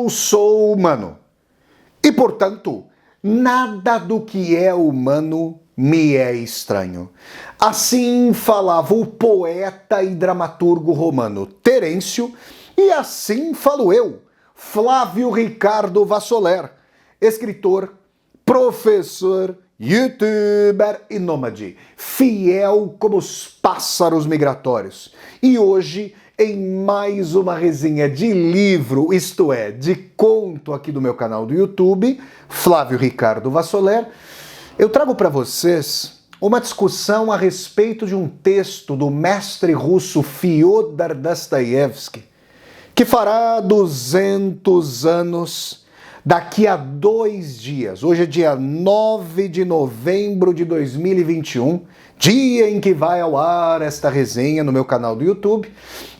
Eu sou humano e, portanto, nada do que é humano me é estranho. Assim falava o poeta e dramaturgo romano Terêncio, e assim falo eu, Flávio Ricardo Vassoler, escritor, professor, youtuber e nômade, fiel como os pássaros migratórios. E hoje, em mais uma resenha de livro, isto é, de conto aqui do meu canal do YouTube, Flávio Ricardo Vassoler, eu trago para vocês uma discussão a respeito de um texto do mestre russo Fyodor Dostoiévski, que fará 200 anos daqui a 2 dias. Hoje é dia 9 de novembro de 2021, dia em que vai ao ar esta resenha no meu canal do YouTube.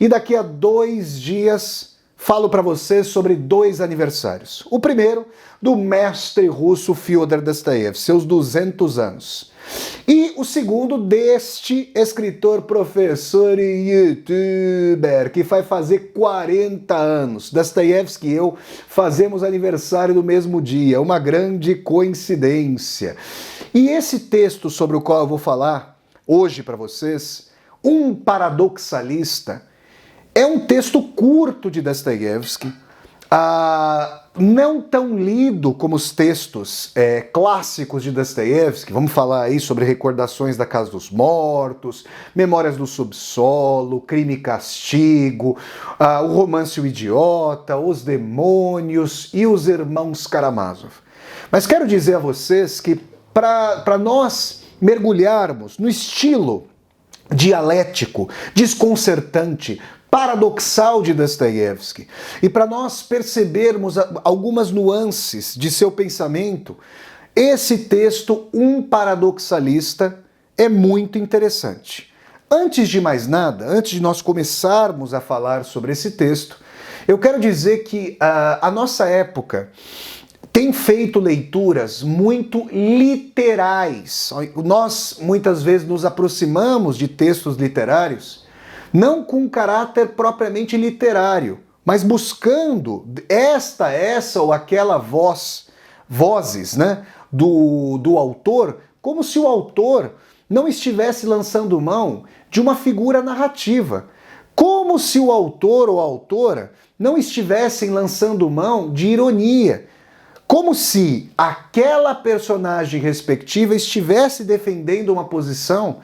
E daqui a 2 dias falo para vocês sobre 2 aniversários. O primeiro, do mestre russo Fyodor Dostoiévski, seus 200 anos. E o segundo deste escritor, professor e youtuber, que vai fazer 40 anos. Dostoiévski e eu fazemos aniversário no mesmo dia, uma grande coincidência. E esse texto sobre o qual eu vou falar hoje para vocês, Um Paradoxalista, é um texto curto de Dostoiévski, não tão lido como os textos clássicos de Dostoiévski. Vamos falar aí sobre Recordações da Casa dos Mortos, Memórias do Subsolo, Crime e Castigo, o Romance O Idiota, Os Demônios e Os Irmãos Karamazov. Mas quero dizer a vocês que para nós mergulharmos no estilo dialético, desconcertante, paradoxal de Dostoiévski, e para nós percebermos algumas nuances de seu pensamento, esse texto, Um Paradoxalista, é muito interessante. Antes de mais nada, antes de nós começarmos a falar sobre esse texto, eu quero dizer que a nossa época tem feito leituras muito literais. Nós muitas vezes nos aproximamos de textos literários não com caráter propriamente literário, mas buscando essa ou aquela vozes, né, do autor, como se o autor não estivesse lançando mão de uma figura narrativa, como se o autor ou a autora não estivessem lançando mão de ironia, como se aquela personagem respectiva estivesse defendendo uma posição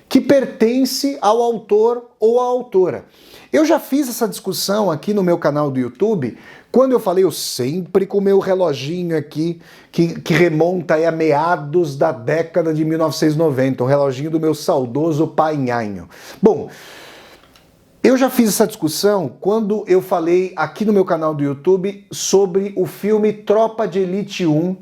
que pertence ao autor ou à autora. Eu já fiz essa discussão aqui no meu canal do YouTube, quando eu falei, eu sempre com o meu reloginho aqui, que remonta aí a meados da década de 1990, o reloginho do meu saudoso pai Nhanho. Bom, eu já fiz essa discussão quando eu falei aqui no meu canal do YouTube sobre o filme Tropa de Elite 1,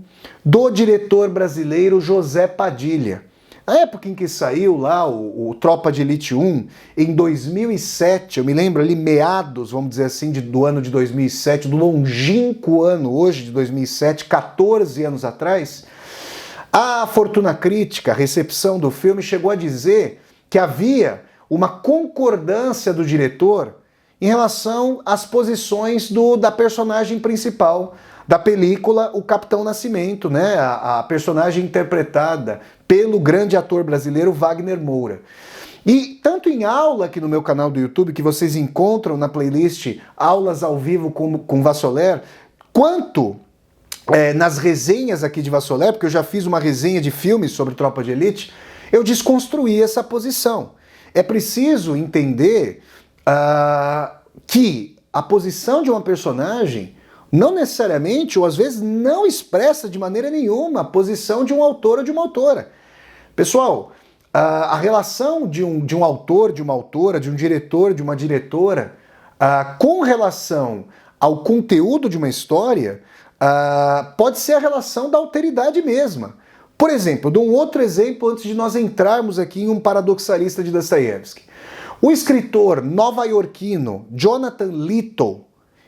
do diretor brasileiro José Padilha. Na época em que saiu lá o Tropa de Elite 1, em 2007, eu me lembro ali, meados, vamos dizer assim, do ano de 2007, do longínquo ano hoje de 2007, 14 anos atrás, a Fortuna Crítica, a recepção do filme, chegou a dizer que havia uma concordância do diretor em relação às posições da personagem principal da película, o Capitão Nascimento, né? A personagem interpretada pelo grande ator brasileiro Wagner Moura. E tanto em aula aqui no meu canal do YouTube, que vocês encontram na playlist Aulas ao Vivo com Vassoler, quanto nas resenhas aqui de Vassoler, porque eu já fiz uma resenha de filmes sobre Tropa de Elite, eu desconstruí essa posição. É preciso entender que a posição de uma personagem não necessariamente, ou às vezes não expressa de maneira nenhuma a posição de um autor ou de uma autora. Pessoal, a relação de um autor, de uma autora, de um diretor, de uma diretora, com relação ao conteúdo de uma história, pode ser a relação da alteridade mesma. Por exemplo, dou um outro exemplo antes de nós entrarmos aqui em Um Paradoxalista de Dostoiévski. O escritor nova-iorquino Jonathan Little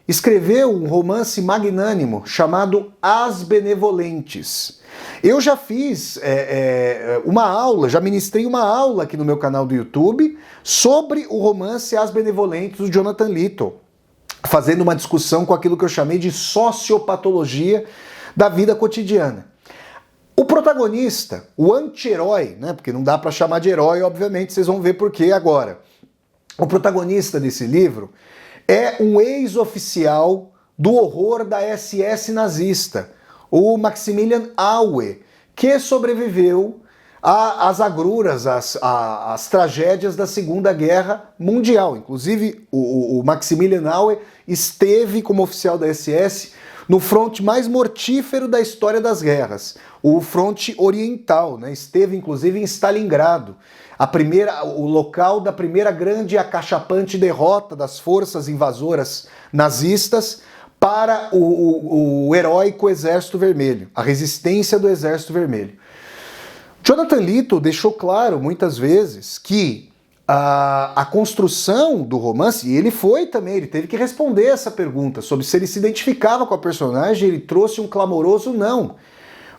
escreveu um romance magnânimo chamado As Benevolentes. Eu já fiz uma aula, já ministrei uma aula aqui no meu canal do YouTube sobre o romance As Benevolentes do Jonathan Little. fazendo uma discussão com aquilo que eu chamei de sociopatologia da vida cotidiana. O protagonista, o anti-herói, né, porque não dá para chamar de herói, obviamente, vocês vão ver por quê agora. O protagonista desse livro é um ex-oficial do horror da SS nazista, o Maximilian Aue, que sobreviveu às agruras, às tragédias da Segunda Guerra Mundial. Inclusive, o Maximilian Aue esteve como oficial da SS no fronte mais mortífero da história das guerras, o fronte oriental, né? Esteve inclusive em Stalingrado, o local da primeira grande e acachapante derrota das forças invasoras nazistas para o heróico Exército Vermelho, a resistência do Exército Vermelho. Jonathan Littell deixou claro muitas vezes que a construção do romance, e ele teve que responder essa pergunta sobre se ele se identificava com a personagem, ele trouxe um clamoroso não.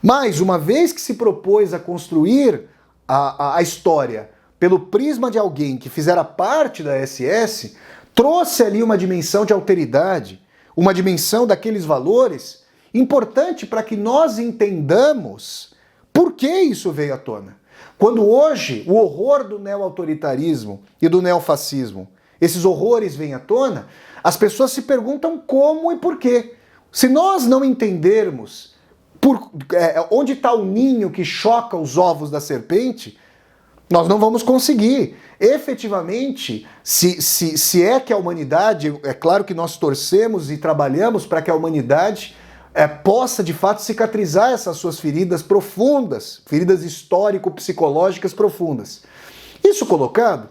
Mas, uma vez que se propôs a construir a história pelo prisma de alguém que fizera parte da SS, trouxe ali uma dimensão de alteridade, uma dimensão daqueles valores importante para que nós entendamos por que isso veio à tona. Quando hoje o horror do neo-autoritarismo e do neofascismo, esses horrores vêm à tona, as pessoas se perguntam como e por quê. Se nós não entendermos onde está o ninho que choca os ovos da serpente, nós não vamos conseguir. Efetivamente, se é que a humanidade, é claro que nós torcemos e trabalhamos para que a humanidade possa de fato cicatrizar essas suas feridas profundas, feridas histórico-psicológicas profundas. Isso colocado,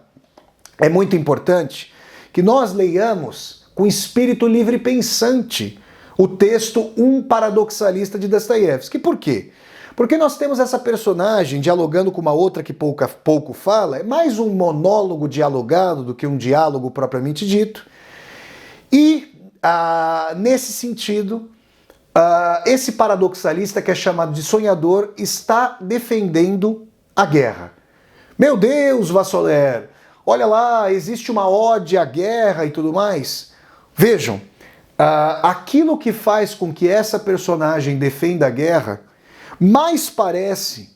é muito importante que nós leiamos com espírito livre pensante o texto Um Paradoxalista de Dostoiévski. Por quê? Porque nós temos essa personagem dialogando com uma outra que pouco fala, é mais um monólogo dialogado do que um diálogo propriamente dito. E, nesse sentido, esse paradoxalista, que é chamado de sonhador, está defendendo a guerra. Meu Deus, Vassoler, olha lá, existe uma ode à guerra e tudo mais. Vejam, aquilo que faz com que essa personagem defenda a guerra mais parece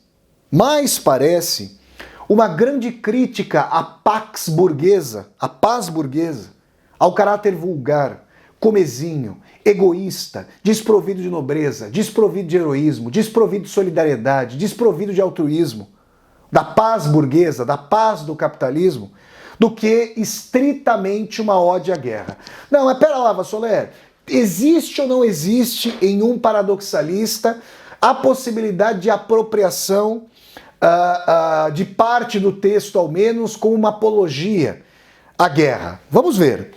uma grande crítica à pax burguesa, à paz burguesa, ao caráter vulgar, comezinho, egoísta, desprovido de nobreza, desprovido de heroísmo, desprovido de solidariedade, desprovido de altruísmo, da paz burguesa, da paz do capitalismo, do que estritamente uma ode à guerra. Não, mas pera lá, Vassoler, existe ou não existe em Um Paradoxalista a possibilidade de apropriação de parte do texto, ao menos, como uma apologia à guerra? Vamos ver.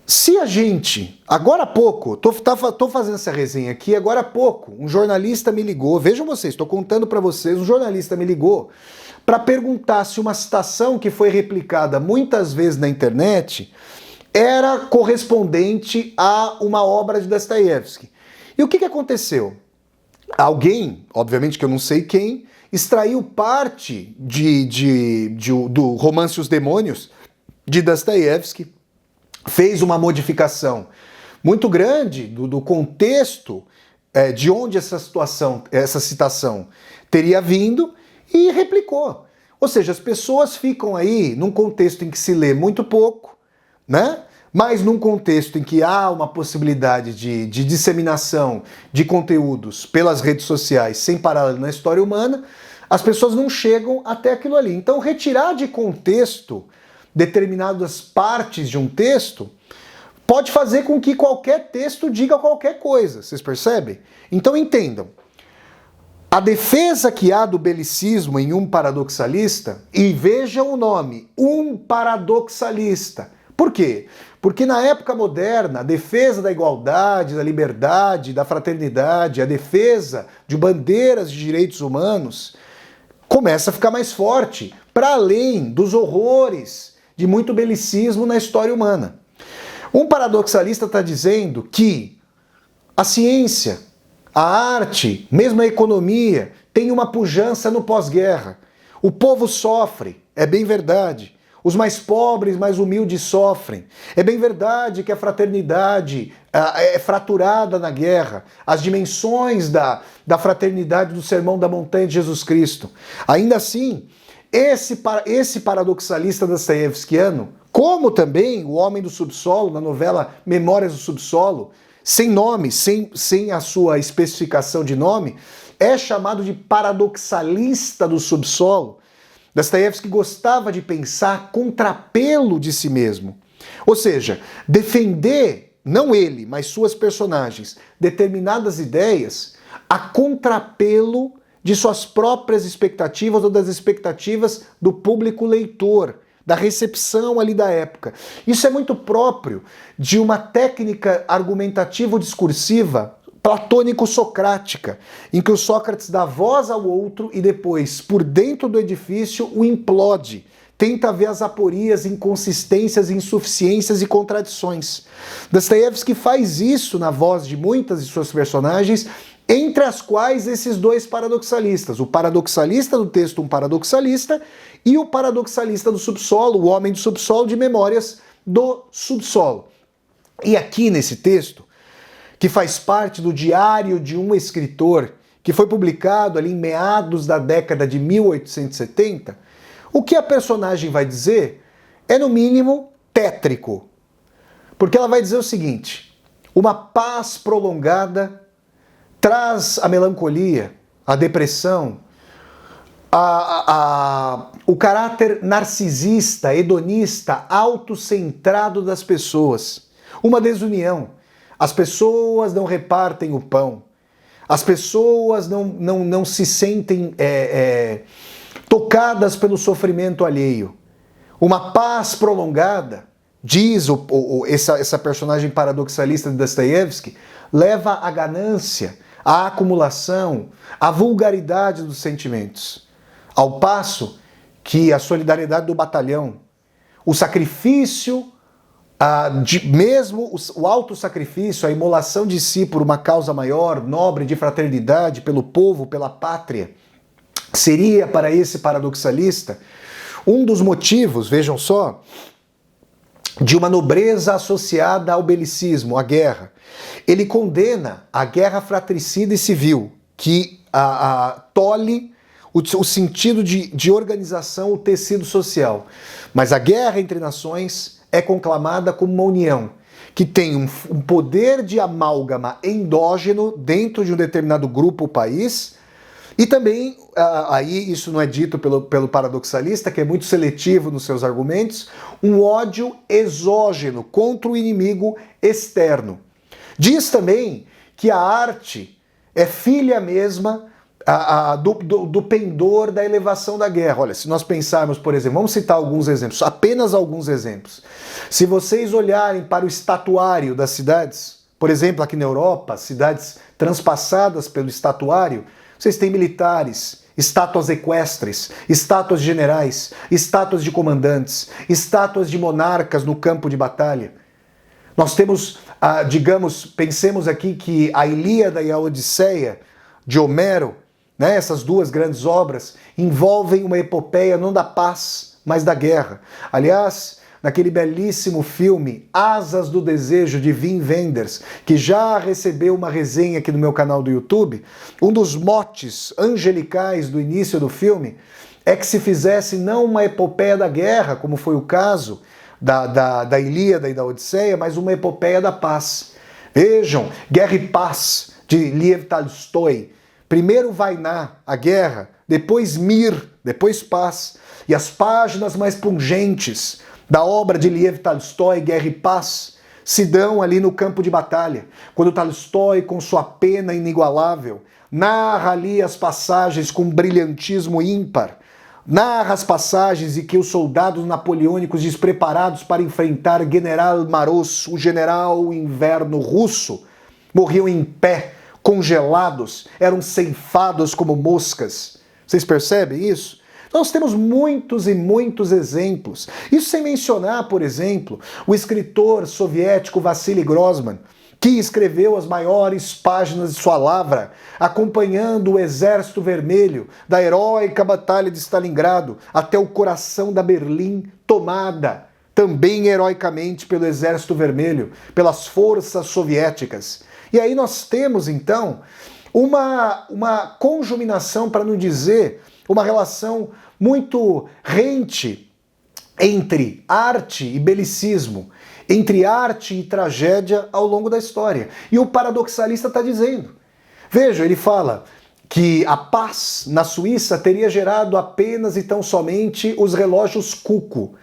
Se a gente, agora há pouco, tô fazendo essa resenha aqui, agora há pouco, um jornalista me ligou, vejam vocês, estou contando para vocês, um jornalista me ligou para perguntar se uma citação que foi replicada muitas vezes na internet era correspondente a uma obra de Dostoiévski. E o que aconteceu? Alguém, obviamente que eu não sei quem, extraiu parte do romance Os Demônios, de Dostoiévski, fez uma modificação muito grande do contexto de onde essa citação teria vindo e replicou. Ou seja, as pessoas ficam aí num contexto em que se lê muito pouco, né? Mas num contexto em que há uma possibilidade de disseminação de conteúdos pelas redes sociais sem paralelo na história humana, as pessoas não chegam até aquilo ali. Então, retirar de contexto determinadas partes de um texto pode fazer com que qualquer texto diga qualquer coisa, vocês percebem? Então entendam, a defesa que há do belicismo em Um Paradoxalista, e vejam o nome, Um Paradoxalista. Por quê? Porque na época moderna, a defesa da igualdade, da liberdade, da fraternidade, a defesa de bandeiras de direitos humanos começa a ficar mais forte, para além dos horrores de muito belicismo na história humana. Um paradoxalista está dizendo que a ciência, a arte, mesmo a economia, tem uma pujança no pós-guerra. O povo sofre, é bem verdade. Os mais pobres, mais humildes sofrem. É bem verdade que a fraternidade é fraturada na guerra. As dimensões da fraternidade do Sermão da Montanha de Jesus Cristo. Ainda assim, esse paradoxalista dostoiévskiano, como também o Homem do Subsolo, na novela Memórias do Subsolo, sem nome, sem a sua especificação de nome, é chamado de paradoxalista do subsolo. Dostoiévski gostava de pensar contrapelo de si mesmo. Ou seja, defender, não ele, mas suas personagens, determinadas ideias a contrapelo de suas próprias expectativas ou das expectativas do público leitor, da recepção ali da época. Isso é muito próprio de uma técnica argumentativo-discursiva platônico-socrática, em que o Sócrates dá voz ao outro e depois, por dentro do edifício, o implode. Tenta ver as aporias, inconsistências, insuficiências e contradições. Dostoiévski faz isso na voz de muitas de suas personagens, entre as quais esses dois paradoxalistas. O paradoxalista do texto, um paradoxalista, e o paradoxalista do subsolo, o homem do subsolo, de Memórias do Subsolo. E aqui nesse texto, que faz parte do diário de um escritor, que foi publicado ali em meados da década de 1870, o que a personagem vai dizer é, no mínimo, tétrico. Porque ela vai dizer o seguinte: uma paz prolongada traz a melancolia, a depressão, o caráter narcisista, hedonista, autocentrado das pessoas, uma desunião. As pessoas não repartem o pão, as pessoas não se sentem tocadas pelo sofrimento alheio. Uma paz prolongada, diz essa personagem paradoxalista de Dostoiévski, leva à ganância, à acumulação, à vulgaridade dos sentimentos. Ao passo que a solidariedade do batalhão, o sacrifício, mesmo o autossacrifício, a imolação de si por uma causa maior, nobre, de fraternidade, pelo povo, pela pátria, seria para esse paradoxalista um dos motivos, vejam só, de uma nobreza associada ao belicismo, à guerra. Ele condena a guerra fratricida e civil, que tolhe o sentido de organização, o tecido social. Mas a guerra entre nações é conclamada como uma união, que tem um poder de amálgama endógeno dentro de um determinado grupo ou país, e também, aí isso não é dito pelo paradoxalista, que é muito seletivo nos seus argumentos, um ódio exógeno contra o inimigo externo. Diz também que a arte é filha mesma do pendor da elevação da guerra. Olha, se nós pensarmos, por exemplo, vamos citar alguns exemplos, apenas alguns exemplos. Se vocês olharem para o estatuário das cidades, por exemplo, aqui na Europa, cidades transpassadas pelo estatuário, vocês têm militares, estátuas equestres, estátuas de generais, estátuas de comandantes, estátuas de monarcas no campo de batalha. Nós temos, pensemos aqui que a Ilíada e a Odisseia de Homero, né, essas duas grandes obras, envolvem uma epopeia não da paz, mas da guerra. Aliás, naquele belíssimo filme Asas do Desejo, de Wim Wenders, que já recebeu uma resenha aqui no meu canal do YouTube, um dos motes angelicais do início do filme é que se fizesse não uma epopeia da guerra, como foi o caso da Ilíada e da Odisseia, mas uma epopeia da paz. Vejam, Guerra e Paz, de Lev Tolstói. Primeiro Vainá, a guerra, depois Mir, depois paz. E as páginas mais pungentes da obra de Lev Tolstói, Guerra e Paz, se dão ali no campo de batalha, quando Tolstói, com sua pena inigualável, narra ali as passagens com brilhantismo ímpar, narra as passagens em que os soldados napoleônicos despreparados para enfrentar General Maros, o general inverno russo, morriam em pé, congelados, eram ceifados como moscas. Vocês percebem isso? Nós temos muitos e muitos exemplos. Isso sem mencionar, por exemplo, o escritor soviético Vassili Grossman, que escreveu as maiores páginas de sua lavra, acompanhando o Exército Vermelho da heróica Batalha de Stalingrado até o coração da Berlim tomada, também heroicamente pelo Exército Vermelho, pelas forças soviéticas. E aí nós temos, então, uma conjuminação, para não dizer, uma relação muito rente entre arte e belicismo, entre arte e tragédia ao longo da história. E o paradoxalista está dizendo. Veja, ele fala que a paz na Suíça teria gerado apenas e tão somente os relógios Cuco,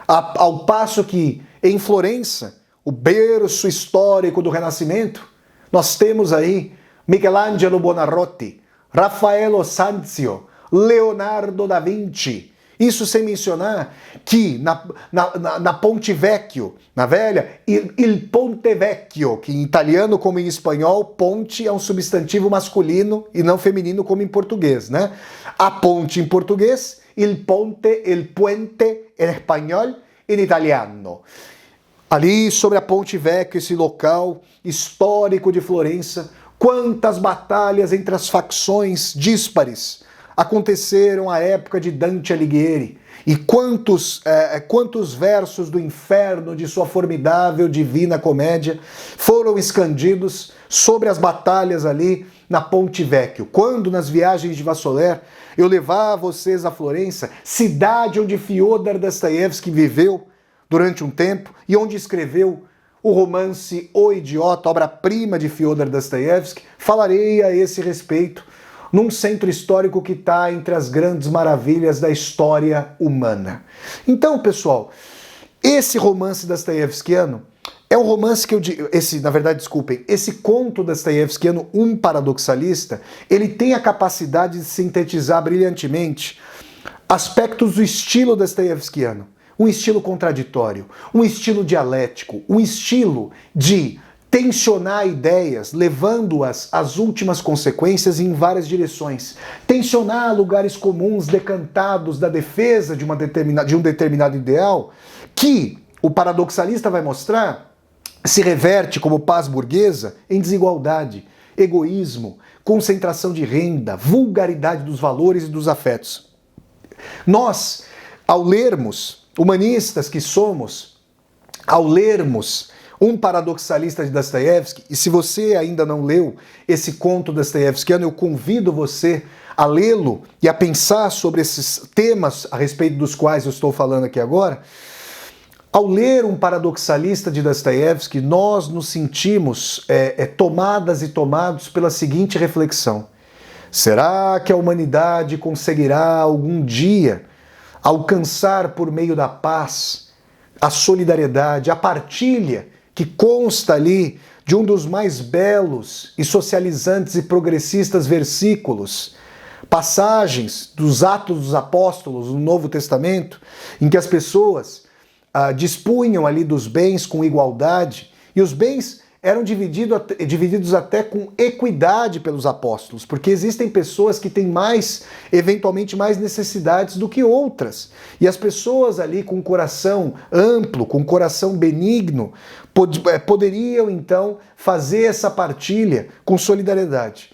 ao passo que em Florença, o berço histórico do Renascimento, nós temos aí Michelangelo Buonarroti, Raffaello Sanzio, Leonardo da Vinci. Isso sem mencionar que na Ponte Vecchio, na velha, il Ponte Vecchio, que em italiano como em espanhol, ponte é um substantivo masculino e não feminino como em português, né? A ponte em português, il ponte, il puente em espanhol e em italiano. Ali sobre a Ponte Vecchio, esse local histórico de Florença, quantas batalhas entre as facções díspares aconteceram à época de Dante Alighieri, e quantos versos do inferno de sua formidável Divina Comédia foram escandidos sobre as batalhas ali na Ponte Vecchio. Quando nas viagens de Vassoler eu levar vocês a Florença, cidade onde Fyodor Dostoiévski viveu durante um tempo e onde escreveu o romance O Idiota, obra-prima de Fyodor Dostoiévski, falarei a esse respeito num centro histórico que está entre as grandes maravilhas da história humana. Então, pessoal, esse romance dostoiévskiano é um romance que esse conto dostoiévskiano, Um Paradoxalista, ele tem a capacidade de sintetizar brilhantemente aspectos do estilo dostoiévskiano. Um estilo contraditório, um estilo dialético, um estilo de tensionar ideias, levando-as às últimas consequências em várias direções. Tensionar lugares comuns decantados da defesa de um determinado ideal, que o paradoxalista vai mostrar se reverte como paz burguesa em desigualdade, egoísmo, concentração de renda, vulgaridade dos valores e dos afetos. Nós, ao lermos, humanistas que somos, ao lermos Um Paradoxalista de Dostoiévski, e se você ainda não leu esse conto dostoiévskiano, eu convido você a lê-lo e a pensar sobre esses temas a respeito dos quais eu estou falando aqui agora. Ao ler Um Paradoxalista de Dostoiévski, nós nos sentimos tomadas e tomados pela seguinte reflexão: será que a humanidade conseguirá algum dia alcançar por meio da paz, a solidariedade, a partilha que consta ali de um dos mais belos e socializantes e progressistas versículos, passagens dos Atos dos Apóstolos no Novo Testamento, em que as pessoas dispunham ali dos bens com igualdade, e os bens eram divididos até com equidade pelos apóstolos, porque existem pessoas que têm eventualmente mais necessidades do que outras. E as pessoas ali com um coração amplo, com um coração benigno, poderiam então fazer essa partilha com solidariedade.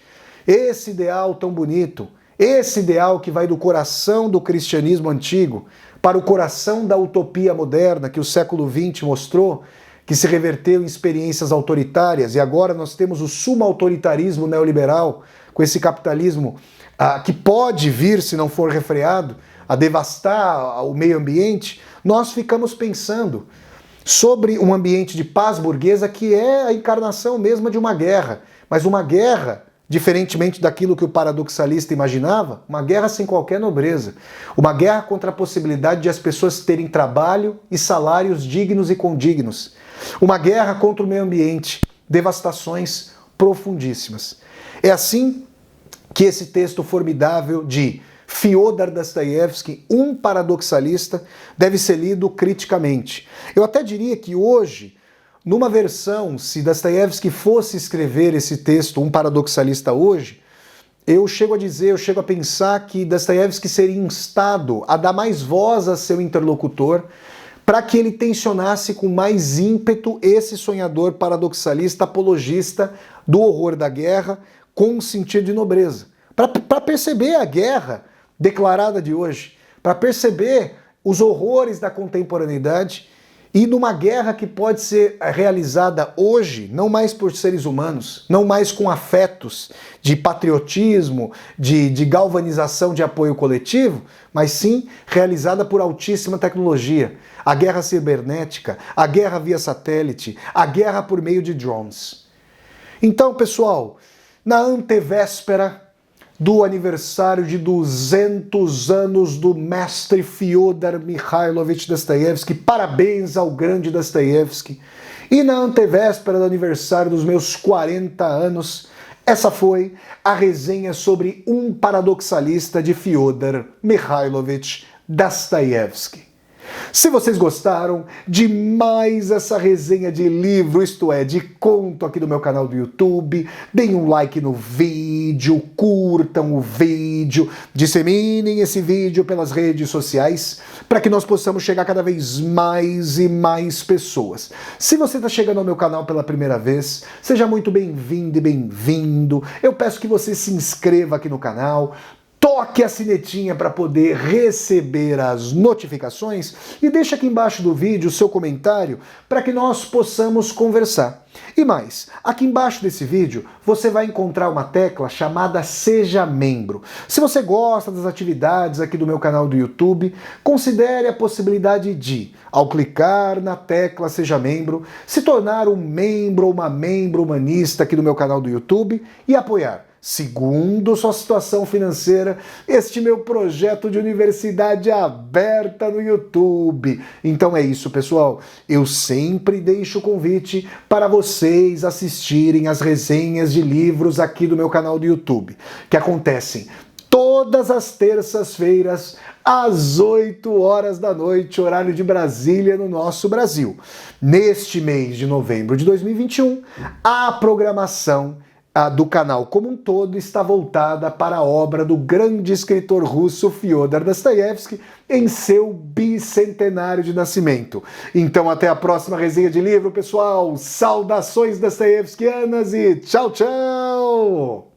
Esse ideal tão bonito, esse ideal que vai do coração do cristianismo antigo para o coração da utopia moderna que o século XX mostrou, que se reverteu em experiências autoritárias, e agora nós temos o sumo autoritarismo neoliberal, com esse capitalismo que pode vir, se não for refreado, a devastar o meio ambiente. Nós ficamos pensando sobre um ambiente de paz burguesa que é a encarnação mesma de uma guerra, mas uma guerra, diferentemente daquilo que o paradoxalista imaginava, uma guerra sem qualquer nobreza, uma guerra contra a possibilidade de as pessoas terem trabalho e salários dignos e condignos, uma guerra contra o meio ambiente, devastações profundíssimas. É assim que esse texto formidável de Fyodor Dostoiévski, Um Paradoxalista, deve ser lido criticamente. Eu até diria que hoje, numa versão, se Dostoiévski fosse escrever esse texto, Um Paradoxalista hoje, eu chego a pensar que Dostoiévski seria instado a dar mais voz a seu interlocutor para que ele tensionasse com mais ímpeto esse sonhador paradoxalista, apologista do horror da guerra, com um sentido de nobreza. Para perceber a guerra declarada de hoje, para perceber os horrores da contemporaneidade e numa guerra que pode ser realizada hoje, não mais por seres humanos, não mais com afetos de patriotismo, de galvanização de apoio coletivo, mas sim realizada por altíssima tecnologia. A guerra cibernética, a guerra via satélite, a guerra por meio de drones. Então, pessoal, na antevéspera do aniversário de 200 anos do mestre Fyodor Mikhailovich Dostoiévski, parabéns ao grande Dostoiévski, e na antevéspera do aniversário dos meus 40 anos, essa foi a resenha sobre Um Paradoxalista de Fyodor Mikhailovich Dostoiévski. Se vocês gostaram de mais essa resenha de livro, isto é, de conto aqui do meu canal do YouTube, deem um like no vídeo, curtam o vídeo, disseminem esse vídeo pelas redes sociais para que nós possamos chegar cada vez mais e mais pessoas. Se você está chegando ao meu canal pela primeira vez, seja muito bem-vindo e bem-vindo. Eu peço que você se inscreva aqui no canal, toque a sinetinha para poder receber as notificações e deixe aqui embaixo do vídeo o seu comentário para que nós possamos conversar. E mais, aqui embaixo desse vídeo você vai encontrar uma tecla chamada Seja Membro. Se você gosta das atividades aqui do meu canal do YouTube, considere a possibilidade de, ao clicar na tecla Seja Membro, se tornar um membro ou uma membro humanista aqui do meu canal do YouTube e apoiar, segundo sua situação financeira, este meu projeto de universidade aberta no YouTube. Então é isso, pessoal. Eu sempre deixo o convite para vocês assistirem as resenhas de livros aqui do meu canal do YouTube, que acontecem todas as terças-feiras, às 8 horas da noite, horário de Brasília, no nosso Brasil. Neste mês de novembro de 2021, a programação do canal como um todo está voltada para a obra do grande escritor russo Fyodor Dostoiévski em seu bicentenário de nascimento. Então até a próxima resenha de livro, pessoal. Saudações dostoiévskianas e tchau, tchau!